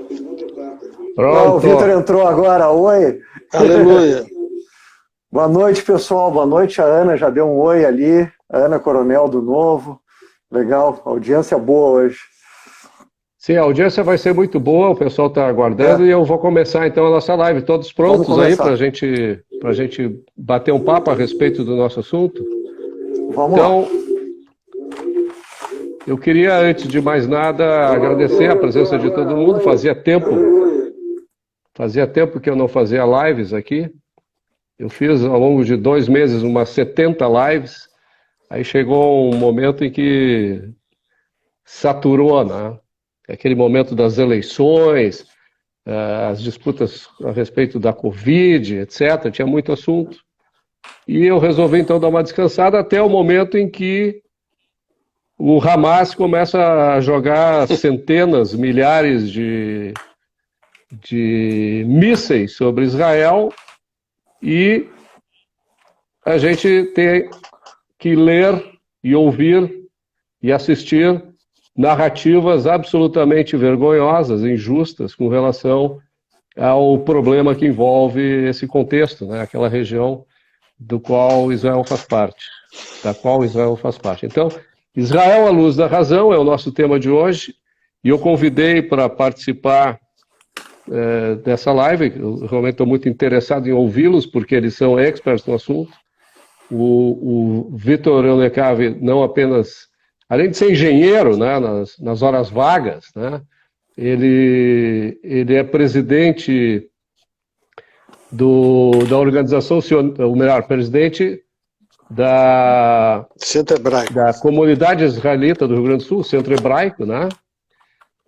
O Pronto. Vitor entrou agora. Oi. Aleluia. Boa noite, pessoal. Boa noite. A Ana já deu um oi ali. A Ana Coronel do Novo. Legal. Audiência boa hoje. Sim, a audiência vai ser muito boa, o pessoal está aguardando e eu vou começar então a nossa live. Todos prontos aí para a gente bater um papo a respeito do nosso assunto? Vamos então, lá. Eu queria, antes de mais nada, agradecer a presença de todo mundo. Fazia tempo que eu não fazia lives aqui. Eu fiz ao longo de 2 meses umas 70 lives. Aí chegou um momento em que saturou, né? Aquele momento das eleições, as disputas a respeito da Covid, etc. Tinha muito assunto. E eu resolvi então dar uma descansada até o momento em que o Hamas começa a jogar centenas, milhares de mísseis sobre Israel e a gente tem que ler e ouvir e assistir narrativas absolutamente vergonhosas, injustas, com relação ao problema que envolve esse contexto, né? Aquela região da qual Israel faz parte. Então, Israel à luz da razão é o nosso tema de hoje, e eu convidei para participar dessa live. Eu realmente estou muito interessado em ouvi-los, porque eles são experts no assunto. O Vitor Eunecave não apenas, além de ser engenheiro, né, nas horas vagas, né, ele é presidente da organização, ou melhor, presidente da comunidade israelita do Rio Grande do Sul, Centro Hebraico, né?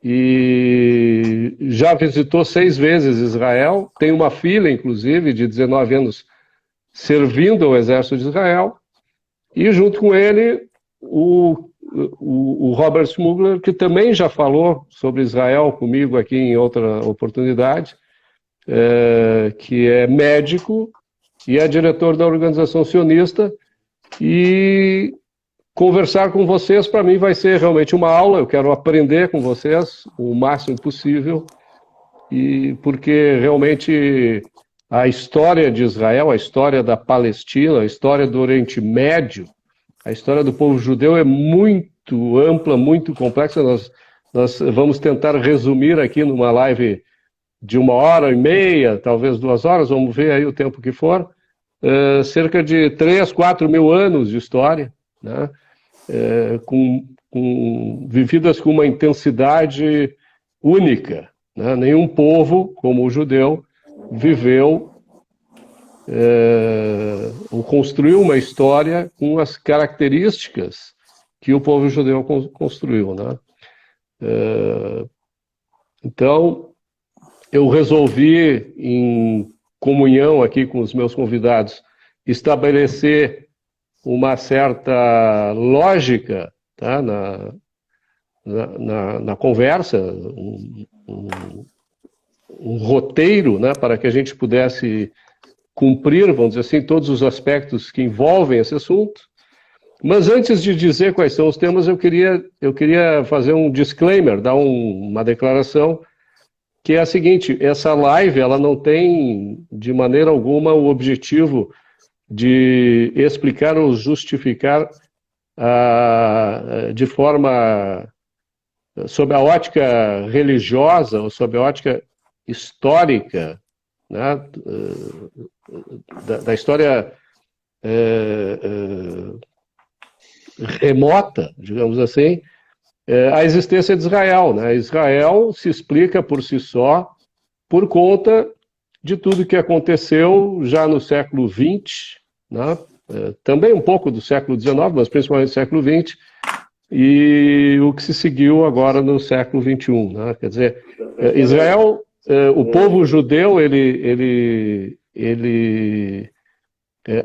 E já visitou 6 vezes Israel, tem uma filha, inclusive, de 19 anos, servindo ao exército de Israel, e junto com ele o Robert Smugler, que também já falou sobre Israel comigo aqui em outra oportunidade, que é médico e é diretor da organização sionista, e conversar com vocês para mim vai ser realmente uma aula. Eu quero aprender com vocês o máximo possível, e porque realmente a história de Israel, a história da Palestina, a história do Oriente Médio, a história do povo judeu é muito ampla, muito complexa. Nós vamos tentar resumir aqui numa live de 1h30, talvez 2 horas, vamos ver aí o tempo que for, cerca de 3, 4 mil anos de história, né? Vividas com uma intensidade única, né? Nenhum povo, como o judeu, viveu ou construiu uma história com as características que o povo judeu construiu, né? Então, eu resolvi, em comunhão aqui com os meus convidados, estabelecer uma certa lógica, tá, na conversa, um roteiro, né, para que a gente pudesse cumprir, vamos dizer assim, todos os aspectos que envolvem esse assunto. Mas antes de dizer quais são os temas, eu queria fazer um disclaimer, dar uma declaração, que é a seguinte: essa live ela não tem de maneira alguma o objetivo de explicar ou justificar de forma sob a ótica religiosa ou sob a ótica histórica, né, da história remota, digamos assim, a existência de Israel, né? Israel se explica por si só por conta de tudo que aconteceu já no século XX, né? Também um pouco do século XIX, mas principalmente do século XX, e o que se seguiu agora no século XXI, né? Quer dizer, Israel, o povo judeu, ele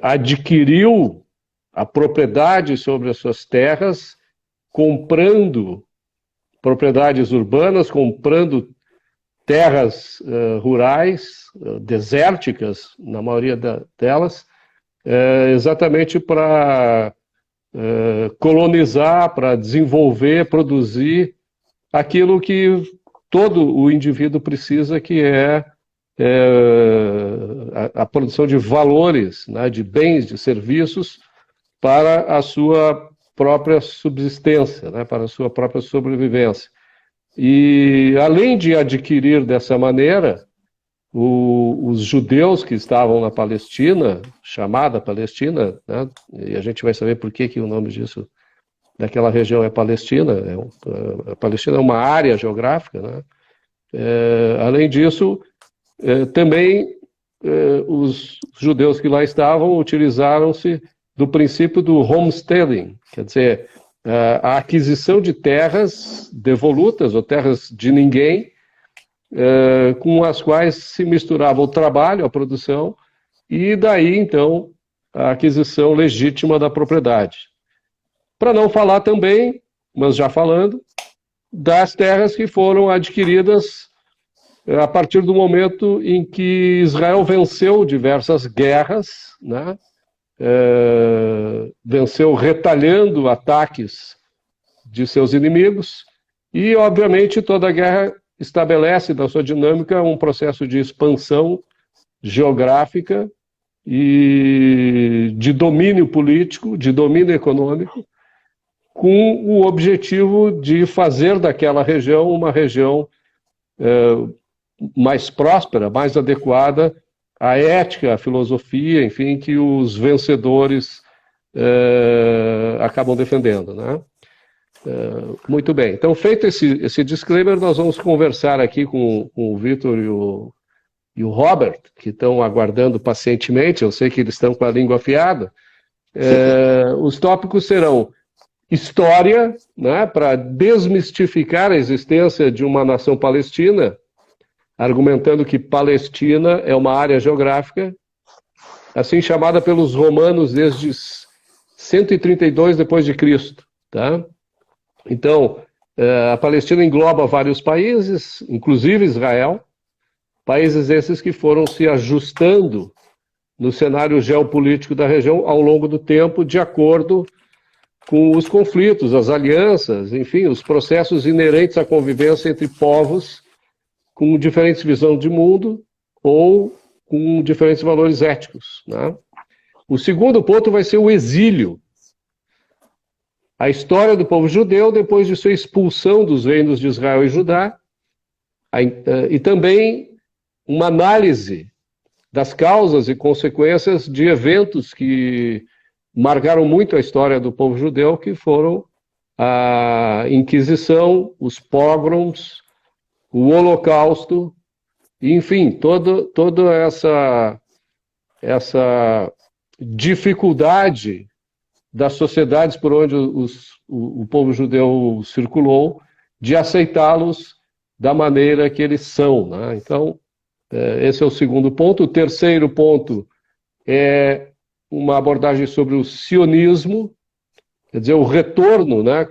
adquiriu a propriedade sobre as suas terras, comprando propriedades urbanas, comprando terras rurais, desérticas, na maioria delas, exatamente para colonizar, para desenvolver, produzir aquilo que todo o indivíduo precisa, que é a produção de valores, né, de bens, de serviços, para a sua própria subsistência, né, para a sua própria sobrevivência. E, além de adquirir dessa maneira, os judeus que estavam na Palestina, chamada Palestina, né, e a gente vai saber por que o nome disso, daquela região, é Palestina, a Palestina é uma área geográfica, né? Além disso, também os judeus que lá estavam utilizaram-se do princípio do homesteading, quer dizer, a aquisição de terras devolutas ou terras de ninguém, com as quais se misturava o trabalho, a produção, e daí, então, a aquisição legítima da propriedade. Para não falar também, mas já falando, das terras que foram adquiridas a partir do momento em que Israel venceu diversas guerras, né? Venceu retalhando ataques de seus inimigos, e, obviamente, toda guerra estabelece na sua dinâmica um processo de expansão geográfica e de domínio político, de domínio econômico, com o objetivo de fazer daquela região uma região mais próspera, mais adequada à ética, à filosofia, enfim, que os vencedores acabam defendendo, né? Muito bem. Então, feito esse disclaimer, nós vamos conversar aqui com o Vitor e o Robert, que estão aguardando pacientemente. Eu sei que eles estão com a língua afiada. Os tópicos serão história, né, para desmistificar a existência de uma nação palestina, argumentando que Palestina é uma área geográfica, assim chamada pelos romanos desde 132 depois de Cristo, tá? Então, a Palestina engloba vários países, inclusive Israel, países esses que foram se ajustando no cenário geopolítico da região ao longo do tempo, de acordo com os conflitos, as alianças, enfim, os processos inerentes à convivência entre povos com diferentes visões de mundo ou com diferentes valores éticos, né? O segundo ponto vai ser o exílio. A história do povo judeu depois de sua expulsão dos reinos de Israel e Judá, e também uma análise das causas e consequências de eventos que marcaram muito a história do povo judeu, que foram a Inquisição, os pogroms, o Holocausto, enfim, toda essa dificuldade das sociedades por onde o povo judeu circulou, de aceitá-los da maneira que eles são, né? Então, esse é o segundo ponto. O terceiro ponto é uma abordagem sobre o sionismo, quer dizer, o retorno, né,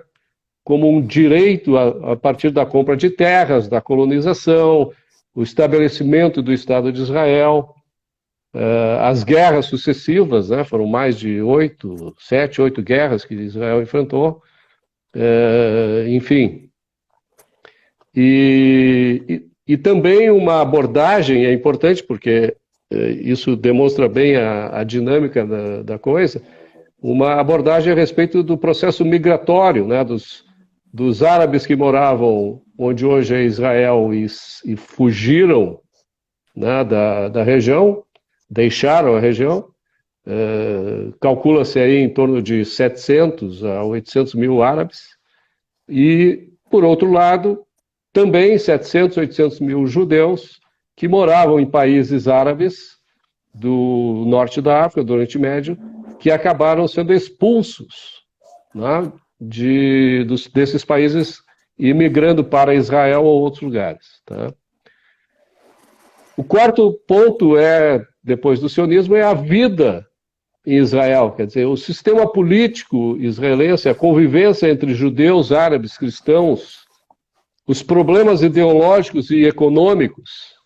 como um direito a partir da compra de terras, da colonização, o estabelecimento do Estado de Israel, as guerras sucessivas, né, foram mais de 7, 8 guerras que Israel enfrentou, enfim. E também uma abordagem, é importante porque isso demonstra bem a dinâmica da coisa, uma abordagem a respeito do processo migratório, né, dos árabes que moravam onde hoje é Israel e fugiram, né, da região, deixaram a região. Calcula-se aí em torno de 700 a 800 mil árabes, e, por outro lado, também 700, 800 mil judeus que moravam em países árabes do norte da África, do Oriente Médio, que acabaram sendo expulsos, né, desses países e migrando para Israel ou outros lugares, tá? O quarto ponto depois do sionismo, é a vida em Israel, quer dizer, o sistema político israelense, a convivência entre judeus, árabes, cristãos, os problemas ideológicos e econômicos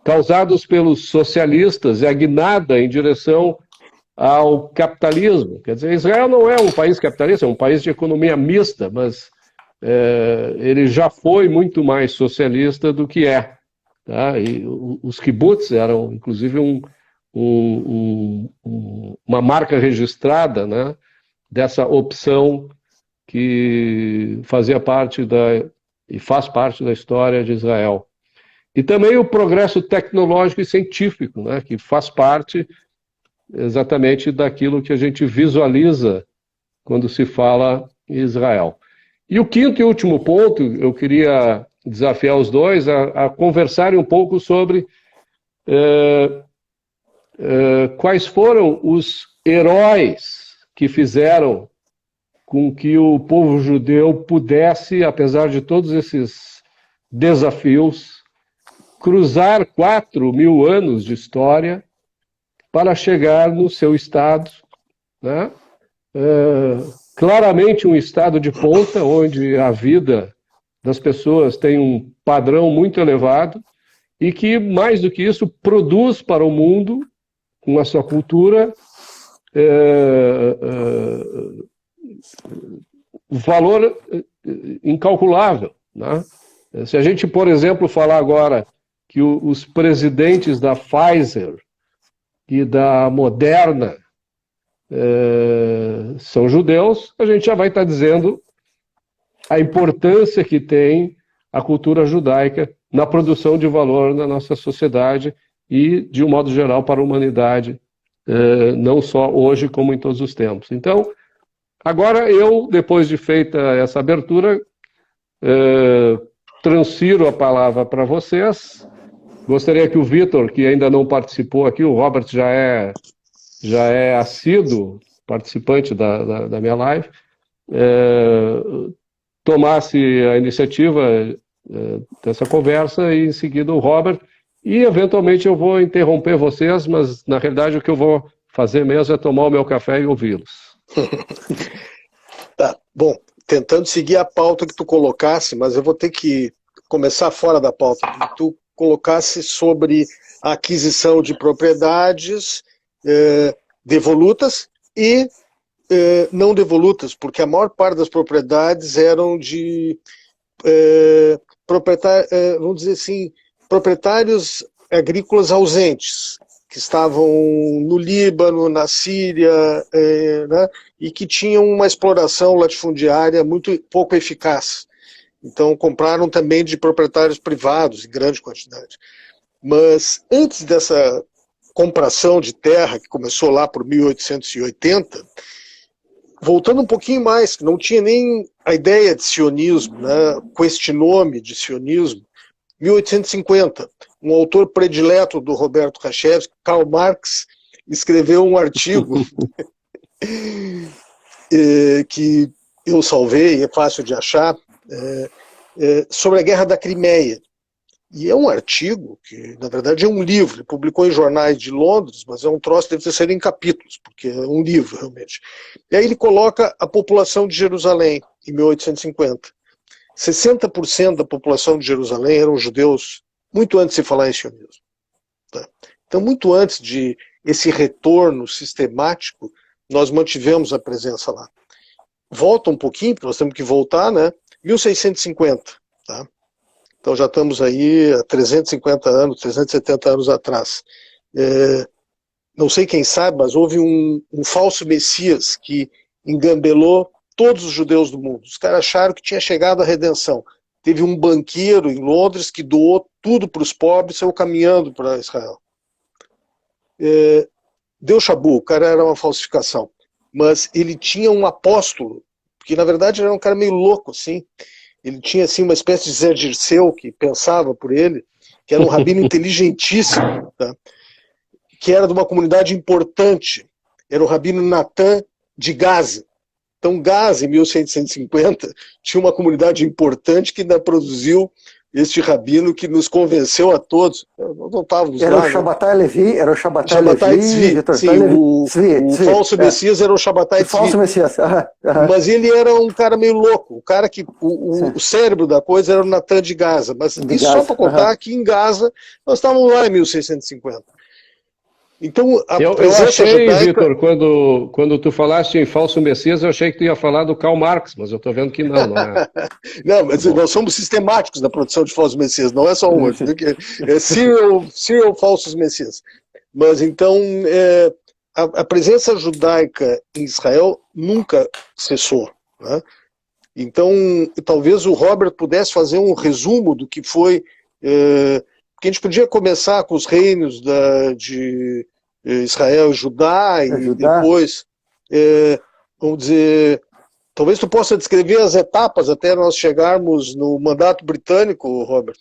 causados pelos socialistas e a guinada em direção ao capitalismo. Quer dizer, Israel não é um país capitalista, é um país de economia mista, mas ele já foi muito mais socialista do que é. Tá? E os kibbutz eram, inclusive, uma marca registrada, né, dessa opção que fazia parte e faz parte da história de Israel. E também o progresso tecnológico e científico, né, que faz parte exatamente daquilo que a gente visualiza quando se fala em Israel. E o quinto e último ponto, eu queria desafiar os dois a conversarem um pouco sobre quais foram os heróis que fizeram com que o povo judeu pudesse, apesar de todos esses desafios, cruzar 4.000 anos de história para chegar no seu estado, né? Claramente um estado de ponta, onde a vida das pessoas tem um padrão muito elevado e que, mais do que isso, produz para o mundo, com a sua cultura, valor incalculável, né? Se a gente, por exemplo, falar agora que os presidentes da Pfizer e da Moderna são judeus, a gente já vai estar dizendo a importância que tem a cultura judaica na produção de valor na nossa sociedade e, de um modo geral, para a humanidade, não só hoje, como em todos os tempos. Então, agora eu, depois de feita essa abertura, transfiro a palavra para vocês. Gostaria que o Vitor, que ainda não participou aqui, o Robert já é assíduo participante da minha live, tomasse a iniciativa dessa conversa e, em seguida, o Robert. E, eventualmente, eu vou interromper vocês, mas, na realidade, o que eu vou fazer mesmo é tomar o meu café e ouvi-los. Tá, bom, tentando seguir a pauta que tu colocasse, mas eu vou ter que começar fora da pauta. Tu colocasse sobre a aquisição de propriedades devolutas e não devolutas, porque a maior parte das propriedades eram de vamos dizer assim, proprietários agrícolas ausentes, que estavam no Líbano, na Síria, né, e que tinham uma exploração latifundiária muito pouco eficaz. Então compraram também de proprietários privados, em grande quantidade. Mas antes dessa compração de terra, que começou lá por 1880, voltando um pouquinho mais, que não tinha nem a ideia de sionismo, né, com este nome de sionismo, 1850, um autor predileto do Roberto Kachevsky, Karl Marx, escreveu um artigo que eu salvei, é fácil de achar, sobre a Guerra da Crimeia. E é um artigo que, na verdade, é um livro. Ele publicou em jornais de Londres, mas é um troço que deve ser em capítulos, porque é um livro, realmente. E aí ele coloca a população de Jerusalém, em 1850. 60% da população de Jerusalém eram judeus, muito antes de se falar em sionismo. Tá? Então, muito antes de esse retorno sistemático, nós mantivemos a presença lá. Volta um pouquinho, porque nós temos que voltar, né? 1650, tá? Então já estamos aí há 350 anos, 370 anos atrás. Não sei quem sabe, mas houve um falso Messias que engambelou todos os judeus do mundo. Os caras acharam que tinha chegado a redenção. Teve um banqueiro em Londres que doou tudo para os pobres e saiu caminhando para Israel. Deu chabu, o cara era uma falsificação. Mas ele tinha um apóstolo, que na verdade era um cara meio louco, assim. Ele tinha assim, uma espécie de Zé Dirceu que pensava por ele, que era um rabino inteligentíssimo, tá? Que era de uma comunidade importante. Era o rabino Natan de Gaza. Então, Gaza, em 1750, tinha uma comunidade importante que ainda produziu este rabino que nos convenceu a todos. Não estávamos era lá. O Shabbatai Levi, era o Shabbatai Tzvi. Sim, o falso Messias era o Shabbatai Tzvi. Falso Messias. Mas ele era um cara meio louco. O cara que o cérebro da coisa era o Natan de Gaza. Mas isso só para contar que em Gaza nós estávamos lá em 1650. Então, a Eu presença achei, judaica... Vitor, quando tu falaste em falso Messias, eu achei que tu ia falar do Karl Marx, mas eu estou vendo que não é. Não, mas Bom. nós somos sistemáticos na produção de falsos messias, não é só um, é serial falsos messias. Mas então, a presença judaica em Israel nunca cessou, né? Então, talvez o Robert pudesse fazer um resumo do que foi, porque a gente podia começar com os reinos de Israel e Judá, e depois, vamos dizer, talvez tu possa descrever as etapas até nós chegarmos no mandato britânico, Robert.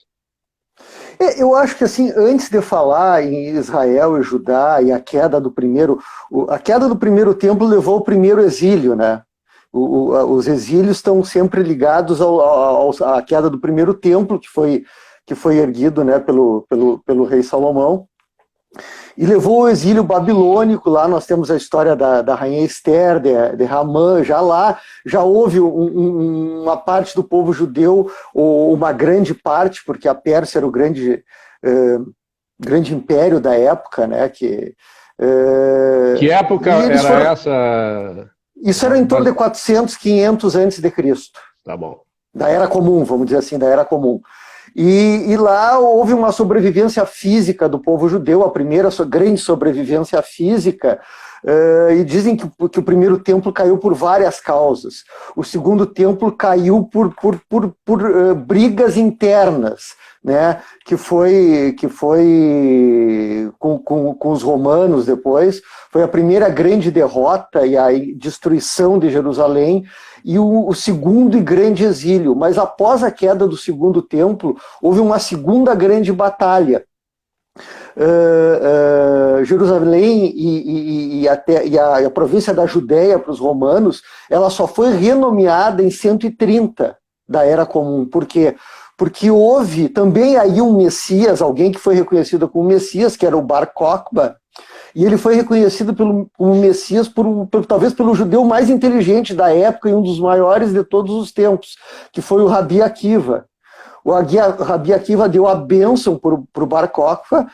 Eu acho que assim, antes de falar em Israel e Judá e a queda do primeiro templo levou ao primeiro exílio, né? Os exílios estão sempre ligados à queda do primeiro templo que foi erguido, né, pelo rei Salomão. E levou ao exílio babilônico. Lá nós temos a história da rainha Esther, de Ramã. Já houve uma parte do povo judeu, ou uma grande parte, porque a Pérsia era o grande império da época, né? Que época era essa? Isso era em torno de 400, 500 antes de Cristo. Tá bom. Da Era Comum, vamos dizer assim, da Era Comum. E lá houve uma sobrevivência física do povo judeu, a primeira grande sobrevivência física, e dizem que o primeiro templo caiu por várias causas. O segundo templo caiu por brigas internas, né, que foi com os romanos depois. Foi a primeira grande derrota e a destruição de Jerusalém, e o segundo e grande exílio. Mas após a queda do segundo templo, houve uma segunda grande batalha. Jerusalém e a província da Judéia para os romanos, ela só foi renomeada em 130 da Era Comum. Por quê? Porque houve também aí um Messias, alguém que foi reconhecido como Messias, que era o Bar Kokhba, e ele foi reconhecido como Messias talvez pelo judeu mais inteligente da época e um dos maiores de todos os tempos, que foi o Rabi Akiva. O Rabi Akiva deu a bênção para o Bar Kokhba.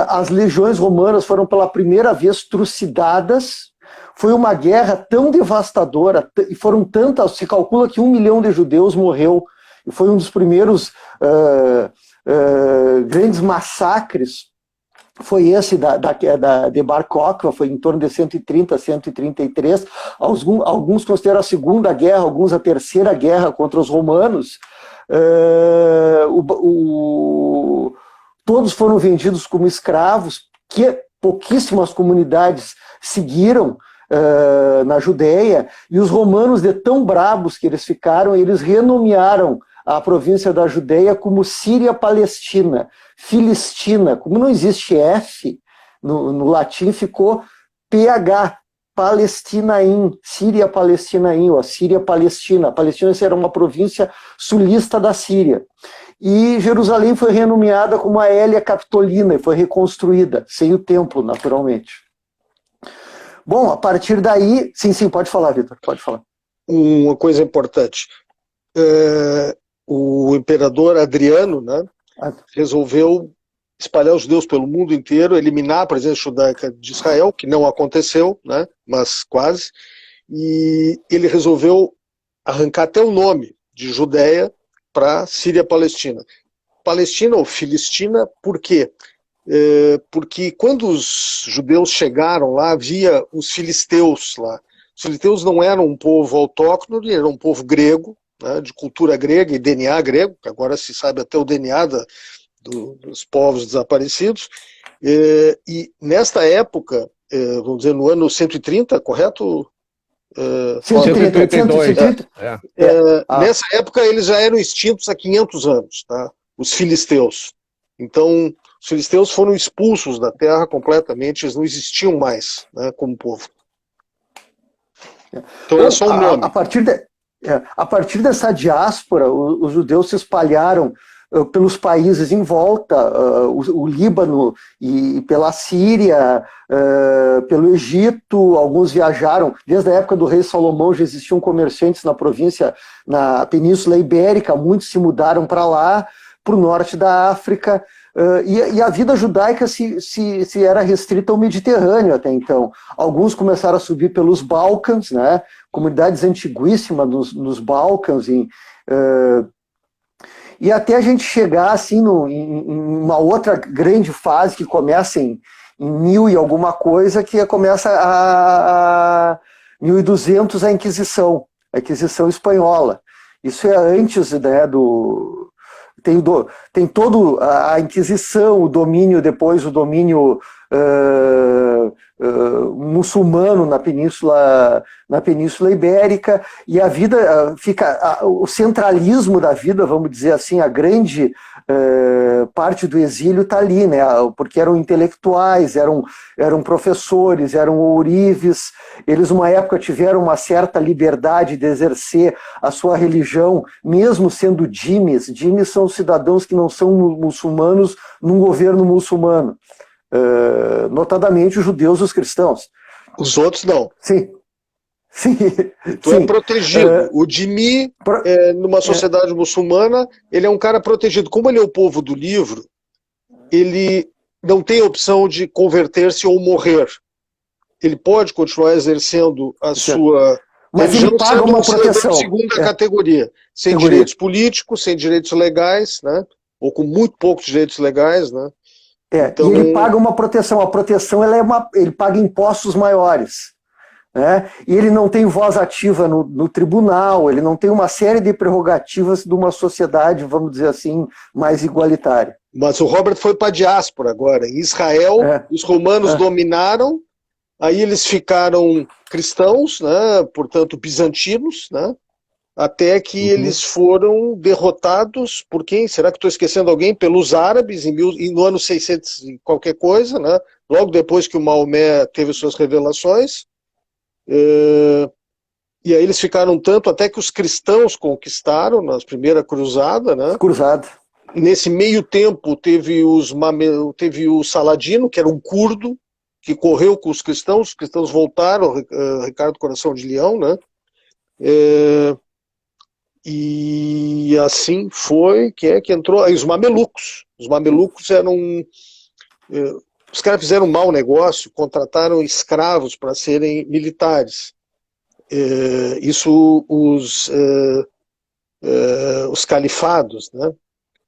As legiões romanas foram pela primeira vez trucidadas. Foi uma guerra tão devastadora, e foram tantas, se calcula que 1 milhão de judeus morreu. E foi um dos primeiros grandes massacres. Foi esse de Bar Kokhba, foi em torno de 130, 133. Alguns consideram a Segunda Guerra, alguns a Terceira Guerra contra os romanos. Todos foram vendidos como escravos, que pouquíssimas comunidades seguiram na Judéia, e os romanos, de tão brabos que eles ficaram, eles renomearam a província da Judéia como Síria-Palestina, Filistina. Como não existe F, no latim ficou PH, Palestinaim, Síria-Palestinaim, ou Síria-Palestina. A Palestina era uma província sulista da Síria. E Jerusalém foi renomeada como a Hélia Capitolina e foi reconstruída, sem o templo, naturalmente. Bom, a partir daí... Sim, pode falar, Vitor, pode falar. Uma coisa importante. O imperador Adriano, né, resolveu espalhar os judeus pelo mundo inteiro, eliminar a presença judaica de Israel, que não aconteceu, né, mas quase, e ele resolveu arrancar até o nome de Judéia para Síria-Palestina. Palestina ou Filistina, por quê? Porque quando os judeus chegaram lá, havia os filisteus lá. Os filisteus não eram um povo autóctone, eram um povo grego, né, de cultura grega e DNA grego, que agora se sabe até o DNA dos povos desaparecidos. E nesta época, vamos dizer, no ano 130, correto? 132. Nessa época eles já eram extintos há 500 anos, tá? Os filisteus. Então, os filisteus foram expulsos da terra completamente, eles não existiam mais, né, como povo. Então é só um nome. A partir dessa diáspora, os judeus se espalharam pelos países em volta, o Líbano e pela Síria, pelo Egito. Alguns viajaram, desde a época do rei Salomão já existiam comerciantes na província, na Península Ibérica, muitos se mudaram para lá, para o norte da África, e a vida judaica se era restrita ao Mediterrâneo até então. Alguns começaram a subir pelos Balcãs, né, comunidades antiguíssimas nos Balcãs, e até a gente chegar assim, em uma outra grande fase que começa em 1000 e alguma coisa, que começa a 1200 a Inquisição Espanhola. Isso é antes, né, tem todo a Inquisição, o domínio, depois o domínio muçulmano na Península Ibérica, e a vida fica, o centralismo da vida, vamos dizer assim, a grande parte do exílio está ali, né? Porque eram intelectuais, eram professores, eram ourives, eles uma época tiveram uma certa liberdade de exercer a sua religião, mesmo sendo dhimis. Dhimis são cidadãos que não são muçulmanos num governo muçulmano, notadamente os judeus e os cristãos. Os outros não. Sim. Sim. Tu é protegido. O dhimmi, numa sociedade muçulmana, ele é um cara protegido. Como ele é o povo do livro, ele não tem a opção de converter-se ou morrer. Ele pode continuar exercendo a sua Mas ele paga uma proteção. Segunda categoria. Sem direitos políticos, sem direitos legais, né? Ou com muito poucos direitos legais, né? Então, e ele paga uma proteção. A proteção ele paga impostos maiores, né? E ele não tem voz ativa no tribunal, ele não tem uma série de prerrogativas de uma sociedade, vamos dizer assim, mais igualitária. Mas o Robert foi para a diáspora agora. Em Israel, os romanos dominaram, aí eles ficaram cristãos, né? Portanto, bizantinos, né? Até que eles foram derrotados por quem? Será que estou esquecendo alguém? Pelos árabes, no ano 600 e qualquer coisa, né? Logo depois que o Maomé teve suas revelações. E aí eles ficaram tanto até que os cristãos conquistaram na primeira cruzada, né? Cruzada. Nesse meio tempo teve o Saladino, que era um curdo, que correu com os cristãos voltaram, Ricardo Coração de Leão, né? E assim foi, quem é que entrou? Aí os mamelucos. Os mamelucos eram... os caras fizeram um mau negócio, contrataram escravos para serem militares. Isso os califados, né?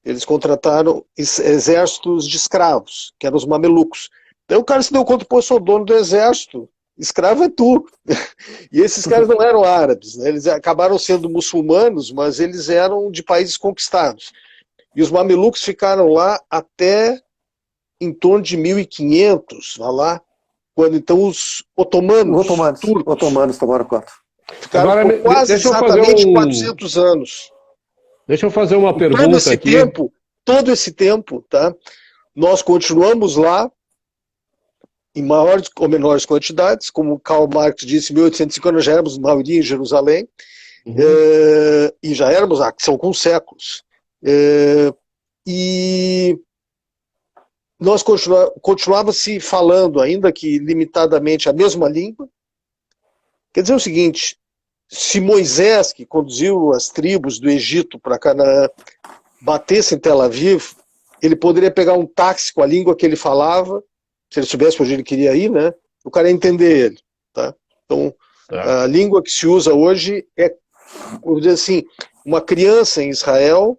Eles contrataram exércitos de escravos, que eram os mamelucos. Então o cara se deu conta, pô, eu sou dono do exército, escravo é tu. E esses caras não eram árabes, né? Eles acabaram sendo muçulmanos, mas eles eram de países conquistados. E os mamelucos ficaram lá até em torno de 1500, vai lá, quando então os otomanos tomaram conta. Ficaram Agora, por quase exatamente 400 anos. Deixa eu fazer uma pergunta aqui. Todo esse tempo, tá? Nós continuamos lá, em maiores ou menores quantidades, como Karl Marx disse, em 1850 nós já éramos maioria em Jerusalém, e já éramos, são com séculos. E nós continuava-se falando, ainda que limitadamente, a mesma língua. Quer dizer o seguinte, se Moisés, que conduziu as tribos do Egito para Canaã, batesse em Tel Aviv, ele poderia pegar um táxi com a língua que ele falava, se ele soubesse onde ele queria ir, né? O cara ia entender ele, tá? Então, a língua que se usa hoje é, vamos dizer assim, uma criança em Israel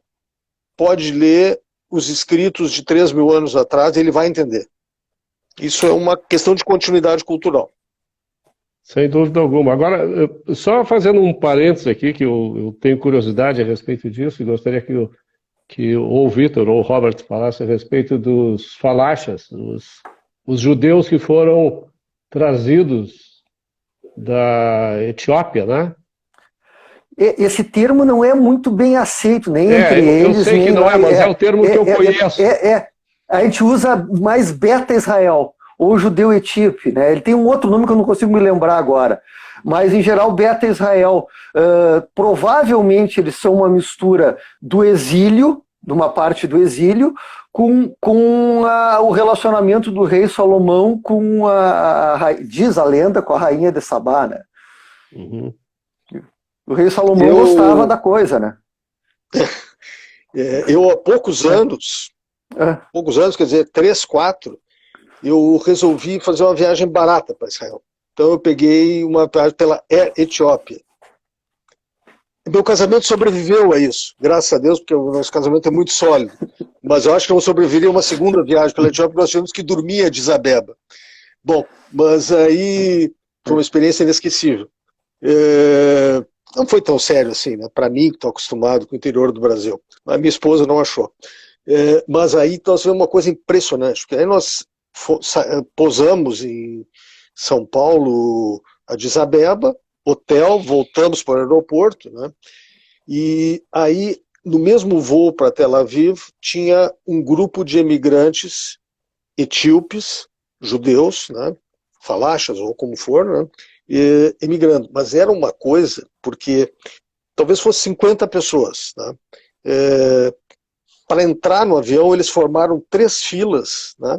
pode ler os escritos de 3.000 anos atrás e ele vai entender. Isso é uma questão de continuidade cultural. Sem dúvida alguma. Agora, só fazendo um parênteses aqui, que eu tenho curiosidade a respeito disso, e gostaria que ou o Vitor ou o Robert falasse a respeito dos falachas, os judeus que foram trazidos da Etiópia, né? Esse termo não é muito bem aceito, nem entre eles. Eu sei que não mas é o termo que eu conheço. A gente usa mais Beta Israel, ou judeu etíope, né? Ele tem um outro nome que eu não consigo me lembrar agora, mas em geral Beta Israel. Provavelmente eles são uma mistura do exílio, de uma parte do exílio, com o relacionamento do rei Salomão com diz a lenda, com a rainha de Sabá, né? Uhum. O rei Salomão gostava da coisa, né? Eu, há poucos anos, quer dizer, 3, 4, eu resolvi fazer uma viagem barata para Israel. Então eu peguei uma viagem pela Air Etiópia. Meu casamento sobreviveu a isso, graças a Deus, porque o nosso casamento é muito sólido. Mas eu acho que eu sobreviveria a uma segunda viagem pela Etiópia, porque nós tivemos que dormir em Addis Abeba. Bom, mas aí foi uma experiência inesquecível. Não foi tão sério assim, né? Para mim, que estou acostumado com o interior do Brasil. A minha esposa não achou. Mas aí nós vimos uma coisa impressionante, porque aí nós pousamos em São Paulo, Addis Abeba, hotel, voltamos para o aeroporto, né? E aí, no mesmo voo para Tel Aviv, tinha um grupo de emigrantes etíopes, judeus, né? Falachas ou como for, né? Emigrando. Mas era uma coisa, porque talvez fosse 50 pessoas, né? Para entrar no avião, eles formaram 3 filas, né?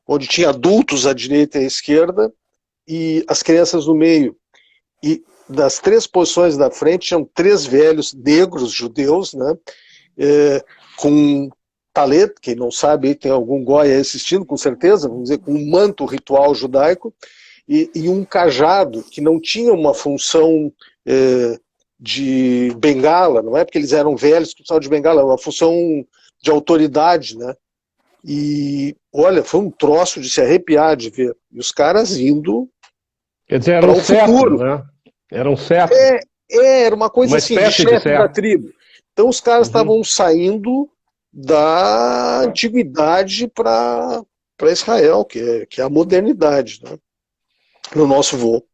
Onde tinha adultos à direita e à esquerda e as crianças no meio. E das 3 posições da frente tinham 3 velhos negros judeus, né? Com talet, quem não sabe, tem algum goi aí assistindo, com certeza, vamos dizer, com um manto ritual judaico e um cajado que não tinha uma função de bengala, não é porque eles eram velhos que precisavam de bengala, era uma função de autoridade, né? E olha, foi um troço de se arrepiar de ver. E os caras indo Quer dizer, era para um o cetro, futuro. né? Era um cetro. Era uma coisa Uma assim, de espécie de chefe da cetro. tribo. Então os caras estavam saindo da antiguidade para Israel, que é a modernidade, né? No nosso voo.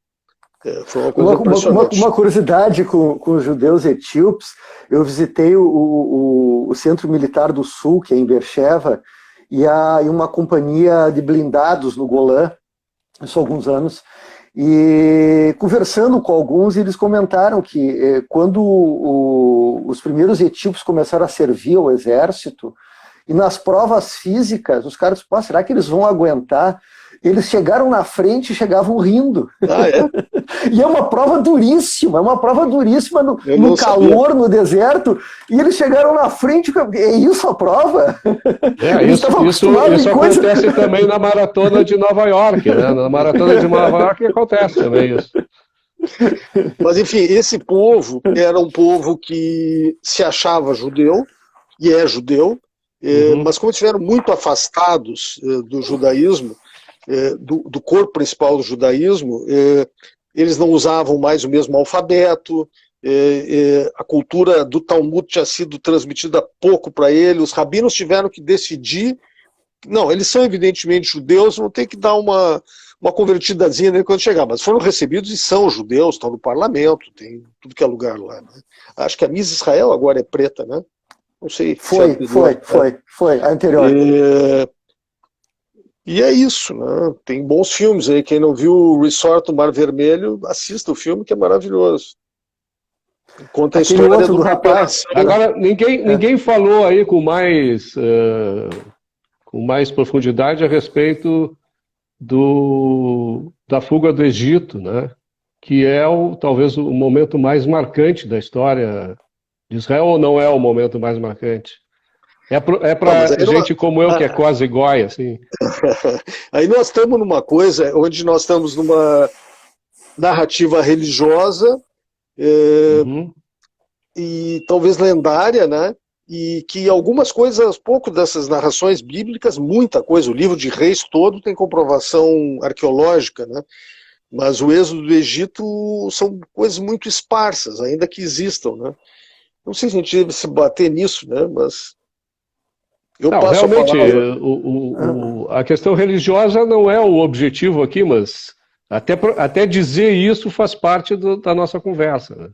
Foi uma coisa impressionante. Uma curiosidade com os judeus etíopes, eu visitei o Centro Militar do Sul, que é em Beersheba, e uma companhia de blindados no Golã, isso há alguns anos, e conversando com alguns, eles comentaram que quando os primeiros etíopes começaram a servir ao exército, e nas provas físicas, os caras, será que eles vão aguentar? Eles chegaram na frente e chegavam rindo. E é uma prova duríssima, no calor, no deserto, e eles chegaram na frente, é isso a prova? Isso acontece também na Maratona de Nova York, né? Na Maratona de Nova York acontece também isso. Mas enfim, esse povo era um povo que se achava judeu, e é judeu, mas como estiveram muito afastados do judaísmo, do corpo principal do judaísmo, eles não usavam mais o mesmo alfabeto, a cultura do Talmud tinha sido transmitida pouco para eles, os rabinos tiveram que decidir, não, eles são evidentemente judeus, vão ter que dar uma convertidazinha nele quando chegar, mas foram recebidos e são judeus, estão no parlamento, tem tudo que é lugar lá, né? Acho que a Miss Israel agora é preta, né? Não sei. Foi, a anterior. E é isso, né? Tem bons filmes aí. Quem não viu o Resort do Mar Vermelho, assista o filme que é maravilhoso. Conta a história do rapaz. Agora, ninguém falou aí com mais profundidade a respeito da fuga do Egito, né? Que é talvez o momento mais marcante da história de Israel, ou não é o momento mais marcante? É para gente como eu, que é quase goi, assim. Aí nós estamos numa coisa onde nós estamos numa narrativa religiosa e talvez lendária, né? E que algumas coisas, pouco dessas narrações bíblicas, muita coisa, o livro de Reis todo tem comprovação arqueológica, né? Mas o êxodo do Egito são coisas muito esparsas, ainda que existam, né? Não sei se a gente deve se bater nisso, né? Mas realmente, a questão religiosa não é o objetivo aqui, mas até dizer isso faz parte da nossa conversa, né?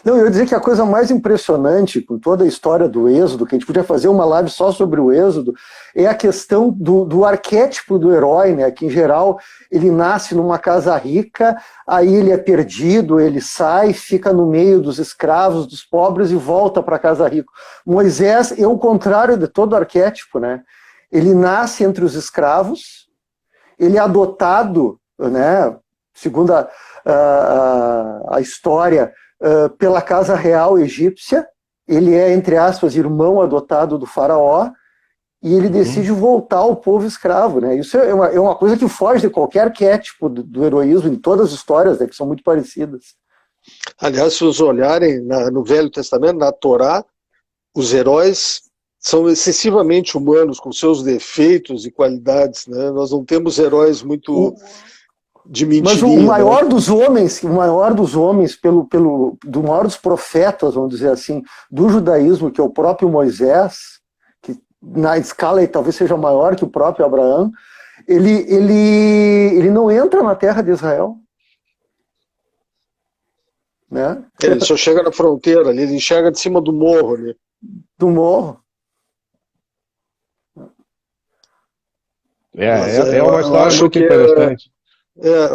Não, eu ia dizer que a coisa mais impressionante com toda a história do Êxodo, que a gente podia fazer uma live só sobre o Êxodo, é a questão do arquétipo do herói, né? Que em geral ele nasce numa casa rica, aí ele é perdido, ele sai, fica no meio dos escravos, dos pobres e volta para a casa rica. Moisés é o contrário de todo arquétipo, né? Ele nasce entre os escravos, ele é adotado, né? Segundo a história, pela casa real egípcia, ele é, entre aspas, irmão adotado do faraó, e ele decide voltar ao povo escravo, né? Isso é uma coisa que foge de qualquer arquétipo do heroísmo, em todas as histórias, né, que são muito parecidas. Aliás, se vocês olharem no Velho Testamento, na Torá, os heróis são excessivamente humanos, com seus defeitos e qualidades, né? Nós não temos heróis muito de mentirinha. Mas o maior dos homens, do maior dos profetas, vamos dizer assim, do judaísmo, que é o próprio Moisés, que na escala talvez seja maior que o próprio Abraão, ele não entra na terra de Israel. Né? Ele só chega na fronteira ali, ele enxerga de cima do morro ali. Do morro. É uma história muito interessante.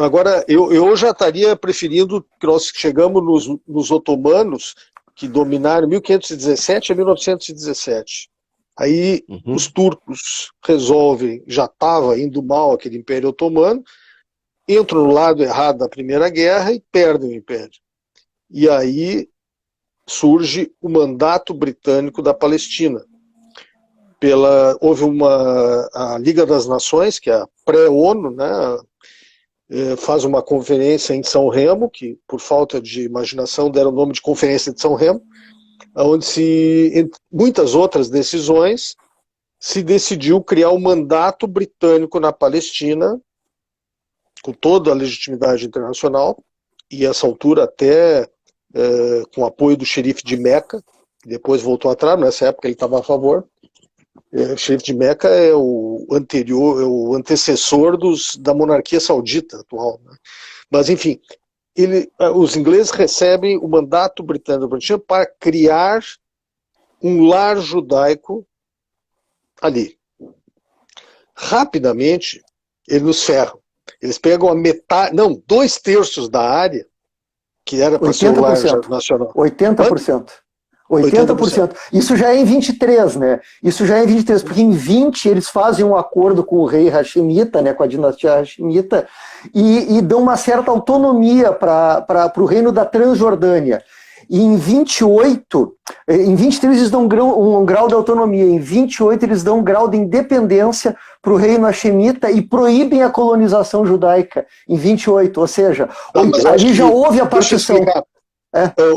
Agora, eu já estaria preferindo que nós chegamos nos otomanos, que dominaram 1517 a 1917. Aí os turcos resolvem, já estava indo mal aquele Império Otomano, entram no lado errado da Primeira Guerra e perdem o Império. E aí surge o Mandato Britânico da Palestina. Houve a Liga das Nações, que é a pré-ONU, né, faz uma conferência em São Remo, que por falta de imaginação deram o nome de Conferência de São Remo, onde entre muitas outras decisões, se decidiu criar um mandato britânico na Palestina, com toda a legitimidade internacional, e essa altura até com apoio do xerife de Meca, que depois voltou atrás, nessa época ele estava a favor. O xerife de Meca é o antecessor da monarquia saudita atual, né? Mas enfim, os ingleses recebem o mandato britânico para criar um lar judaico ali. Rapidamente, eles nos ferram. Eles pegam a metade, não, 2/3 da área, que era para ser o lar nacional. 80%. 80%. Isso já é em 23, né? Isso já é em 23, porque em 20 eles fazem um acordo com o rei Hashemita, né, com a dinastia Hashemita, e dão uma certa autonomia para o reino da Transjordânia. E em 28, em 23 eles dão um grau de autonomia, em 28 eles dão um grau de independência para o reino Hashemita e proíbem a colonização judaica em 28, ou seja, ali já houve a partição.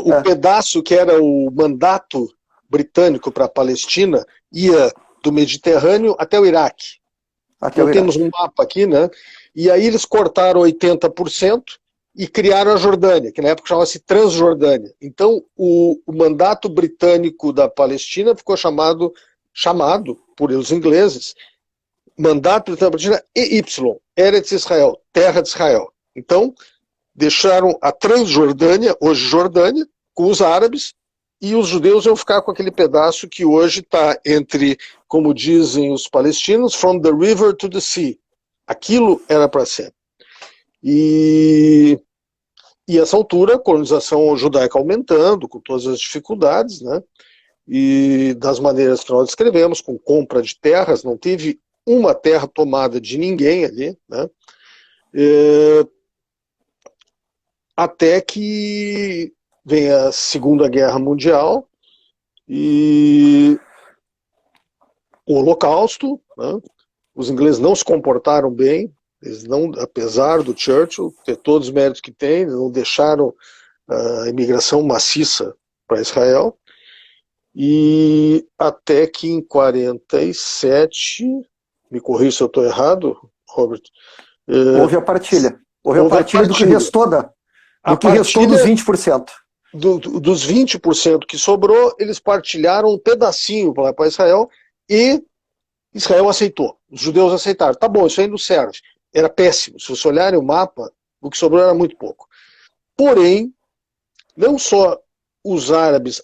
O pedaço que era o mandato britânico para a Palestina ia do Mediterrâneo até o Iraque. Temos um mapa aqui, né? E aí eles cortaram 80% e criaram a Jordânia, que na época chamava-se Transjordânia. Então o mandato britânico da Palestina ficou chamado por os ingleses, Mandato britânico da Palestina EY, Eretz Israel, Terra de Israel. Então deixaram a Transjordânia, hoje Jordânia, com os árabes, e os judeus iam ficar com aquele pedaço que hoje está entre, como dizem os palestinos, from the river to the sea. Aquilo era para ser. E essa altura, a colonização judaica aumentando, com todas as dificuldades, né? E das maneiras que nós descrevemos, com compra de terras, não teve uma terra tomada de ninguém ali, né? Até que vem a Segunda Guerra Mundial e o Holocausto, né? Os ingleses não se comportaram bem, eles não, apesar do Churchill ter todos os méritos que tem, não deixaram a imigração maciça para Israel, e até que em 47, me corrija se eu estou errado, Robert, houve a partilha. Houve a partilha do que restou dos 20%. Dos 20% que sobrou, eles partilharam um pedacinho para Israel e Israel aceitou. Os judeus aceitaram. Tá bom, isso aí não serve. Era péssimo. Se vocês olharem o mapa, o que sobrou era muito pouco. Porém, não só os árabes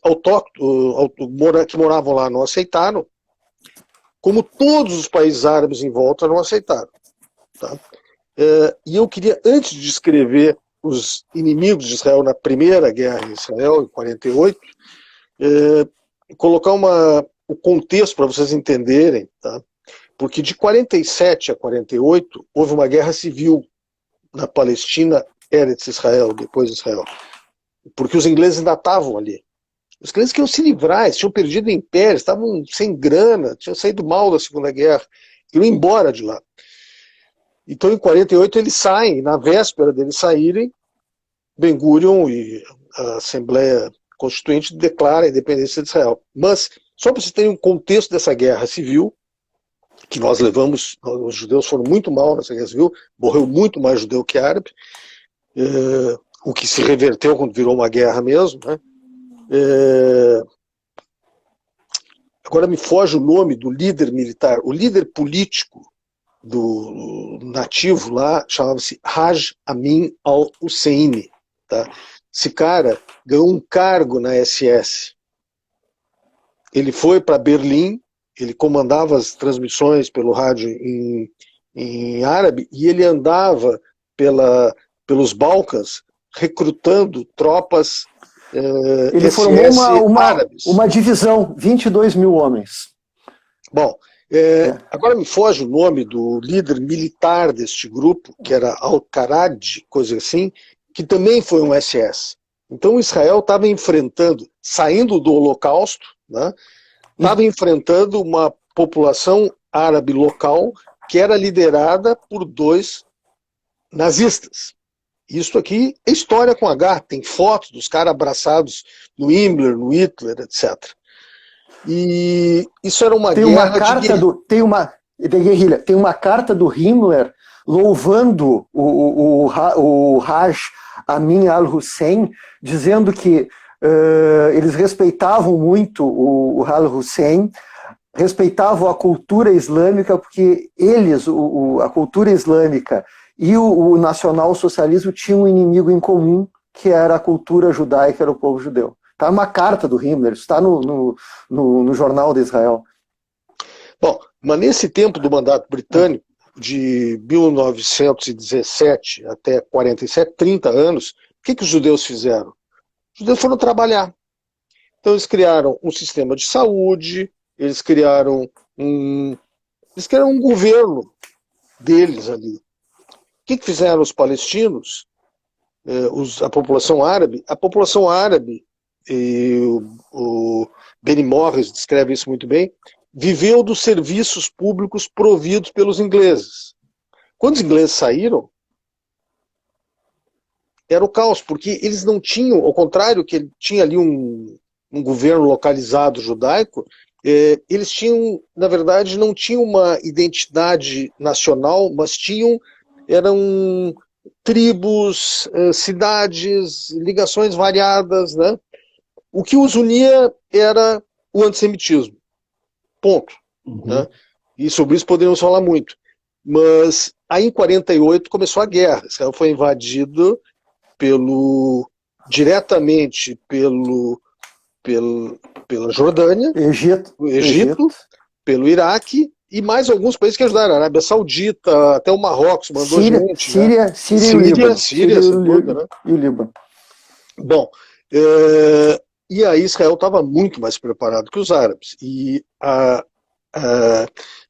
que moravam lá não aceitaram, como todos os países árabes em volta não aceitaram. Tá? E eu queria, antes de descrever os inimigos de Israel na primeira guerra em Israel, em 48, colocar o contexto para vocês entenderem, tá? Porque de 47 a 48 houve uma guerra civil na Palestina, Eretz Israel, depois de Israel, porque os ingleses ainda estavam ali. Os ingleses queriam se livrar, eles tinham perdido o império, estavam sem grana, tinham saído mal da Segunda Guerra, queriam ir embora de lá. Então, em 48 eles saem, na véspera deles saírem, Ben-Gurion e a Assembleia Constituinte declaram a independência de Israel. Mas, só para vocês terem um contexto dessa guerra civil, que nós levamos, os judeus foram muito mal nessa guerra civil, morreu muito mais judeu que árabe, o que se reverteu quando virou uma guerra mesmo, né? Agora me foge o nome do líder militar, o líder político do nativo lá chamava-se Haj Amin al-Husseini. Tá? Esse cara ganhou um cargo na SS. Ele foi para Berlim, ele comandava as transmissões pelo rádio em árabe e ele andava pelos Balcãs recrutando tropas Ele formou uma divisão, 22 mil homens. Bom, agora me foge o nome do líder militar deste grupo, que era Al-Qarad, coisa assim, que também foi um SS. Então Israel estava enfrentando, saindo do Holocausto, né, estava enfrentando uma população árabe local que era liderada por 2 nazistas. Isso aqui é história com H, tem fotos dos caras abraçados no Himmler, no Hitler, etc. E isso era uma guerra de guerrilha. Tem uma carta do Himmler louvando o Haj Amin al-Hussein, dizendo que eles respeitavam muito o al-Hussein, respeitavam a cultura islâmica, porque a cultura islâmica e o nacional-socialismo tinham um inimigo em comum, que era a cultura judaica, era o povo judeu. Está uma carta do Himmler, isso está no Jornal de Israel. Bom, mas nesse tempo do mandato britânico, de 1917 até 47, 30 anos, o que os judeus fizeram? Os judeus foram trabalhar. Então eles criaram um sistema de saúde, eles criaram um governo deles ali. O que fizeram os palestinos, a população árabe? A população árabe, e o Benny Morris descreve isso muito bem, viveu dos serviços públicos providos pelos ingleses. Quando os ingleses saíram, era o caos, porque eles não tinham, ao contrário que tinha ali um governo localizado judaico, eles tinham, na verdade, não tinham uma identidade nacional, mas eram tribos, cidades, ligações variadas, né? O que os unia era o antissemitismo. Ponto. Né? E sobre isso poderíamos falar muito. Mas aí em 48 começou a guerra. Israel foi invadido diretamente pela Jordânia, Egito, pelo Iraque e mais alguns países que ajudaram. A Arábia Saudita, até o Marrocos mandou gente. Síria e o Líbano. Bom, e aí Israel estava muito mais preparado que os árabes. E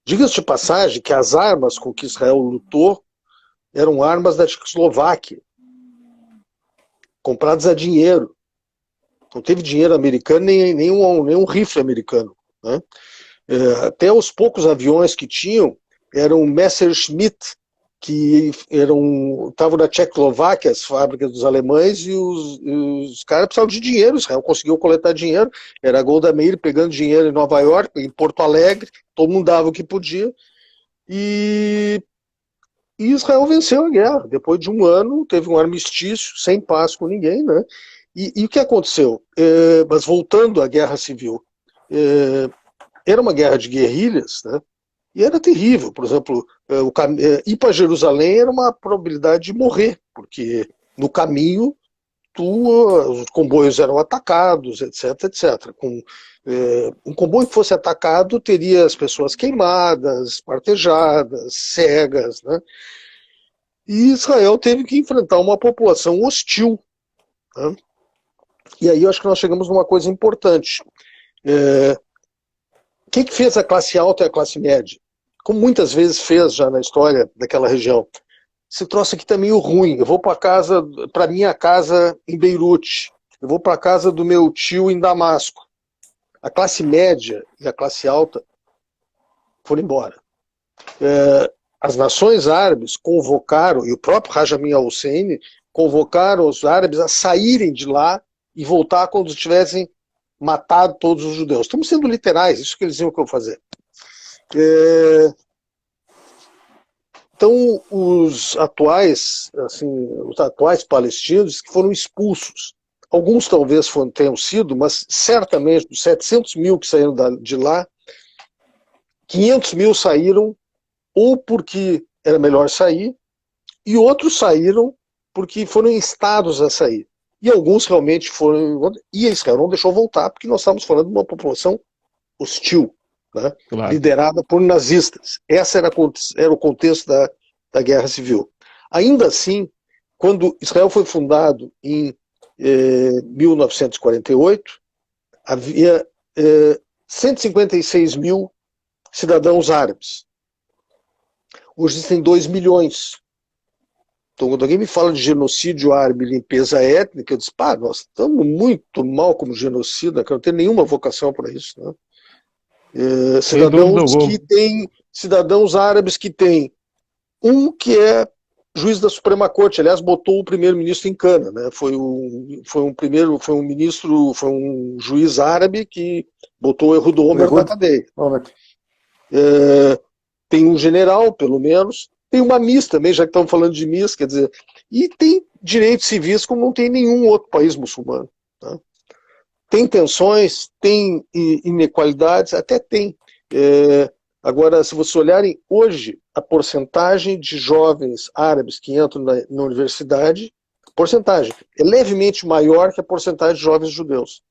diga-se de passagem que as armas com que Israel lutou eram armas da Tchecoslováquia, compradas a dinheiro. Não teve dinheiro americano, nem um rifle americano. Né? Até os poucos aviões que tinham eram Messerschmitt, que estavam na Tchecoslováquia, as fábricas dos alemães, e os caras precisavam de dinheiro. Israel conseguiu coletar dinheiro, era a Golda Meir pegando dinheiro em Nova York, em Porto Alegre, todo mundo dava o que podia, e Israel venceu a guerra. Depois de um ano, teve um armistício, sem paz com ninguém, né? E o que aconteceu? Mas voltando à guerra civil, era uma guerra de guerrilhas, né? E era terrível. Por exemplo, ir para Jerusalém era uma probabilidade de morrer, porque no caminho os comboios eram atacados, etc, etc. Um comboio que fosse atacado teria as pessoas queimadas, espartejadas, cegas, né? E Israel teve que enfrentar uma população hostil, né? E aí eu acho que nós chegamos numa coisa importante. O que fez a classe alta e a classe média? Como muitas vezes fez já na história daquela região. Esse troço aqui tá meio ruim. Eu vou para minha casa em Beirute. Eu vou para a casa do meu tio em Damasco. A classe média e a classe alta foram embora. As nações árabes convocaram, e o próprio Raja Amin al-Hussein convocaram os árabes a saírem de lá e voltar quando tivessem matado todos os judeus. Estamos sendo literais, isso que eles iam fazer. Então, os atuais palestinos que foram expulsos, alguns talvez tenham sido, mas certamente dos 700 mil que saíram de lá, 500 mil saíram ou porque era melhor sair, e outros saíram porque foram instados a sair. E alguns realmente foram, e Israel não deixou voltar, porque nós estávamos falando de uma população hostil, né? Claro. Liderada por nazistas. Esse era o contexto da Guerra Civil. Ainda assim, quando Israel foi fundado em 1948, havia 156 mil cidadãos árabes. Hoje existem 2 milhões. Então, quando alguém me fala de genocídio árabe e limpeza étnica, eu disse, nós estamos muito mal como genocida, que não tem nenhuma vocação para isso, né? Cidadãos árabes que têm um que é juiz da Suprema Corte, aliás, botou o primeiro-ministro em cana, né? Foi um juiz árabe que botou o Ehud Olmert na cadeia. Tem um general, pelo menos, tem uma MIS também, já que estamos falando de MIS, quer dizer, e tem direitos civis como não tem nenhum outro país muçulmano, tá? Tem tensões, tem inequalidades, até tem. Agora, se vocês olharem hoje, a porcentagem de jovens árabes que entram na universidade, porcentagem é levemente maior que a porcentagem de jovens judeus.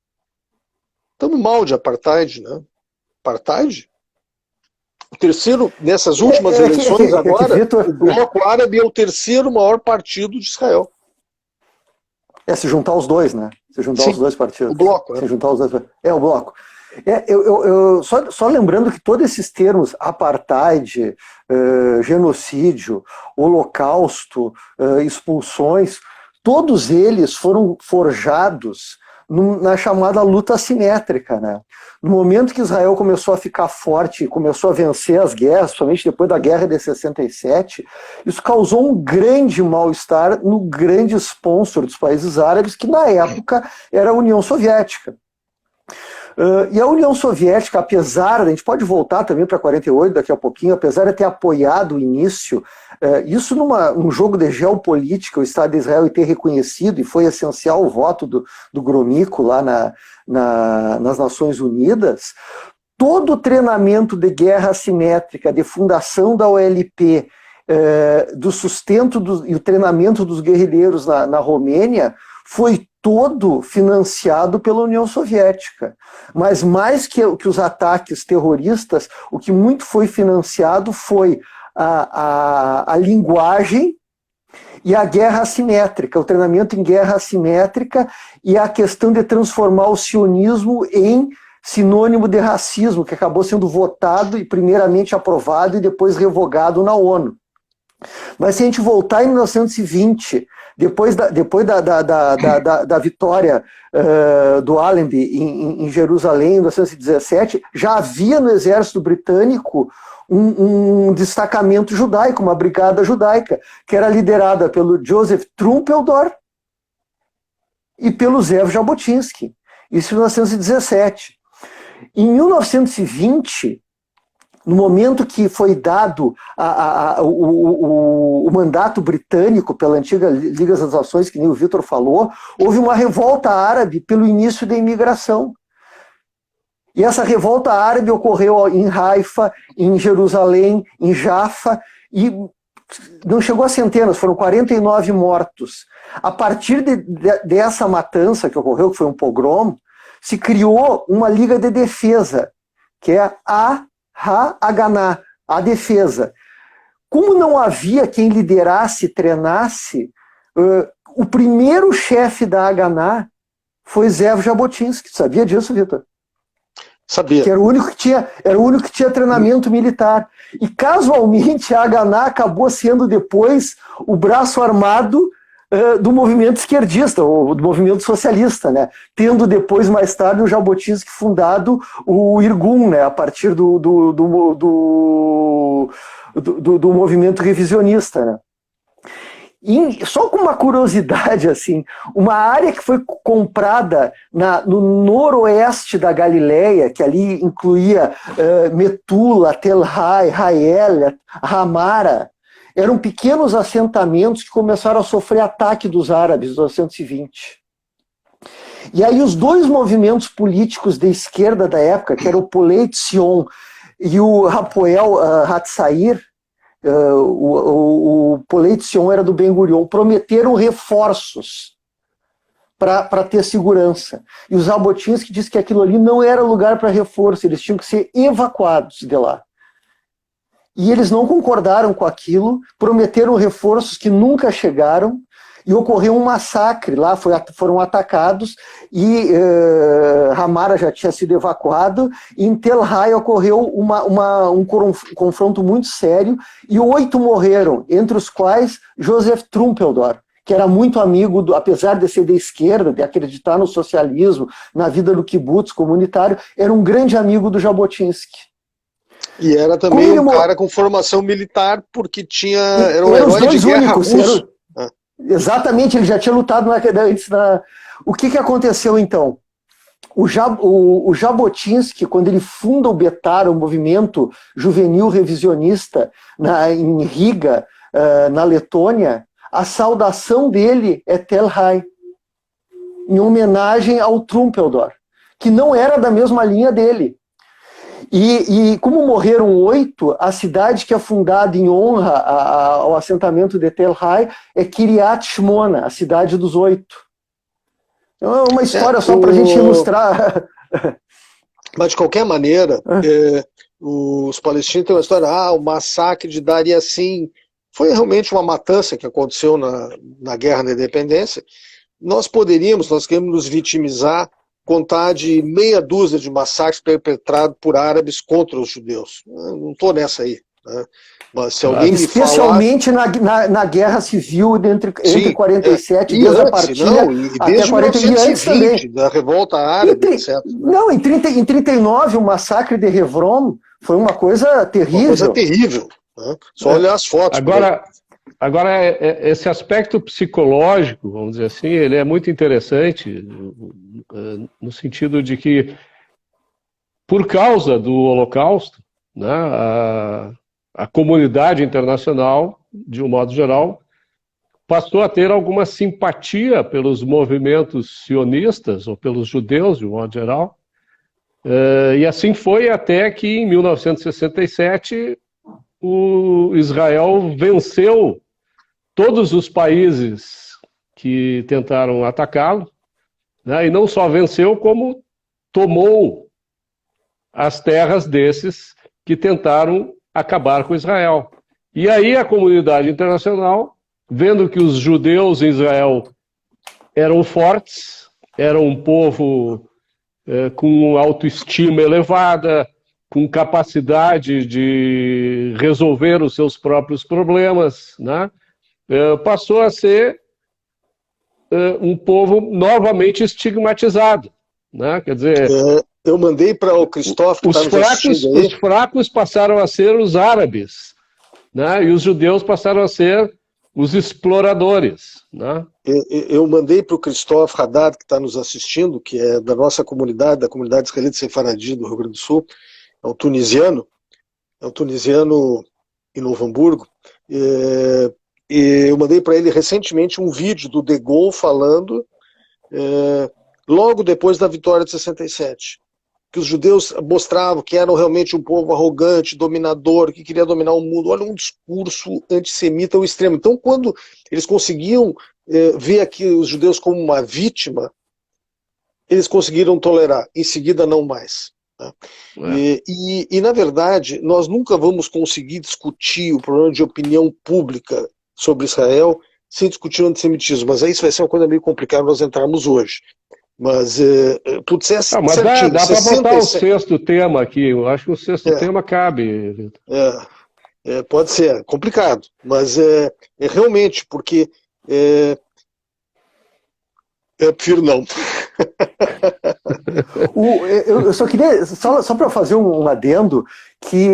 Estamos mal de apartheid, né? Apartheid? O terceiro, nessas últimas eleições agora, o Bloco Árabe é o terceiro maior partido de Israel. Se juntar os dois, né? Se juntar os dois partidos. O Bloco. Se juntar os dois. O Bloco. Só lembrando que todos esses termos, apartheid, genocídio, holocausto, expulsões, todos eles foram forjados na chamada luta assimétrica, né? No momento que Israel começou a ficar forte, começou a vencer as guerras, principalmente depois da Guerra de 67, isso causou um grande mal-estar no grande sponsor dos países árabes, que na época era a União Soviética. E a União Soviética, apesar, a gente pode voltar também para 48 daqui a pouquinho, apesar de ter apoiado o início, isso num jogo de geopolítica, o Estado de Israel, e ter reconhecido, e foi essencial o voto do Gromyko lá nas Nações Unidas, todo o treinamento de guerra assimétrica, de fundação da OLP, do sustento e o treinamento dos guerrilheiros na Romênia, foi todo financiado pela União Soviética. Mas mais que os ataques terroristas, o que muito foi financiado foi a linguagem e a guerra assimétrica, o treinamento em guerra assimétrica e a questão de transformar o sionismo em sinônimo de racismo, que acabou sendo votado e primeiramente aprovado e depois revogado na ONU. Mas se a gente voltar em 1920, depois da vitória do Allenby em Jerusalém, em 1917, já havia no exército britânico um destacamento judaico, uma brigada judaica, que era liderada pelo Joseph Trumpeldor e pelo Zev Jabotinsky. Isso em 1917. Em 1920, no momento que foi dado o mandato britânico pela antiga Liga das Nações, que nem o Vitor falou, houve uma revolta árabe pelo início da imigração. E essa revolta árabe ocorreu em Haifa, em Jerusalém, em Jaffa, e não chegou a centenas, foram 49 mortos. A partir dessa matança que ocorreu, que foi um pogrom, se criou uma liga de defesa, que é a Haganah, a defesa. Como não havia quem liderasse, treinasse, o primeiro chefe da Haganah foi Zev Jabotinsky. Sabia disso, Vitor? Sabia. Que era o único que tinha treinamento militar. E casualmente a Haganah acabou sendo depois o braço armado do movimento esquerdista, ou do movimento socialista, né? Tendo depois, mais tarde, o Jabotinsky fundado o Irgun, né? A partir do movimento revisionista, né? Só com uma curiosidade, assim, uma área que foi comprada no noroeste da Galileia, que ali incluía Metula, Tel Hai, Hael, Ramara, eram pequenos assentamentos que começaram a sofrer ataque dos árabes em 1920. E aí os dois movimentos políticos de esquerda da época, que era o Polei Tzion e o Hapoel Hatzair, o Polei Tzion era do Ben Gurion, prometeram reforços para ter segurança. E o Jabotinsky disse que aquilo ali não era lugar para reforço, eles tinham que ser evacuados de lá. E eles não concordaram com aquilo, prometeram reforços que nunca chegaram, e ocorreu um massacre lá, foram atacados, e Ramara já tinha sido evacuado, e em Tel Hai ocorreu um confronto muito sério, e 8 morreram, entre os quais Joseph Trumpeldor, que era muito amigo, apesar de ser de esquerda, de acreditar no socialismo, na vida do kibbutz comunitário, era um grande amigo do Jabotinsky. E era também um cara com formação militar, porque era um herói de guerra russo. Exatamente, ele já tinha lutado antes. O que aconteceu então? O Jabotinsky, quando ele funda o Betar, o movimento juvenil revisionista em Riga, na Letônia, a saudação dele é Tel Hai, em homenagem ao Trumpeldor, que não era da mesma linha dele. E como morreram 8, a cidade que é fundada em honra ao assentamento de Tel Hai é Kiryat Shmona, a cidade dos 8. Então é uma história só para a gente ilustrar. Mas de qualquer maneira, os palestinos têm uma história, o massacre de Dar Yassin foi realmente uma matança que aconteceu na Guerra da Independência. Nós queremos nos vitimizar, contar de meia dúzia de massacres perpetrados por árabes contra os judeus. Eu não estou nessa aí. Né? Mas se alguém me falar... Especialmente na Guerra Civil entre 47 e desde a partilha desde 1920, da revolta árabe, etc. Não, em 39 o massacre de Hebron foi uma coisa terrível. Uma coisa terrível. Né? Só olhar as fotos. Agora, esse aspecto psicológico, vamos dizer assim, ele é muito interessante no sentido de que, por causa do Holocausto, né, a comunidade internacional, de um modo geral, passou a ter alguma simpatia pelos movimentos sionistas, ou pelos judeus, de um modo geral, e assim foi até que, em 1967, o Israel venceu todos os países que tentaram atacá-lo, né, e não só venceu, como tomou as terras desses que tentaram acabar com Israel. E aí a comunidade internacional, vendo que os judeus em Israel eram fortes, eram um povo com autoestima elevada, com capacidade de resolver os seus próprios problemas, né? Passou a ser um povo novamente estigmatizado, né? Quer dizer, eu mandei para o Christoph, que os fracos passaram a ser os árabes, né? E os judeus passaram a ser os exploradores, né? Eu mandei para o Christoph Haddad, que está nos assistindo, que é da nossa comunidade, da comunidade israelita Sefaradi do Rio Grande do Sul, é um tunisiano em Novo Hamburgo, e eu mandei para ele recentemente um vídeo do De Gaulle falando logo depois da vitória de 67. que os judeus mostravam que eram realmente um povo arrogante, dominador, que queria dominar o mundo. Olha, um discurso antissemita ao extremo. Então, quando eles conseguiam ver aqui os judeus como uma vítima, eles conseguiram tolerar, em seguida não mais. Né? Na verdade, nós nunca vamos conseguir discutir o problema de opinião pública sobre Israel sem discutir o antissemitismo, mas aí isso vai ser uma coisa meio complicada nós entrarmos hoje. Mas tudo certo. Mas dá para botar o sexto tema aqui, eu acho que o sexto tema cabe. Pode ser, complicado, mas realmente, porque eu prefiro não. Eu só queria, só para fazer um adendo, que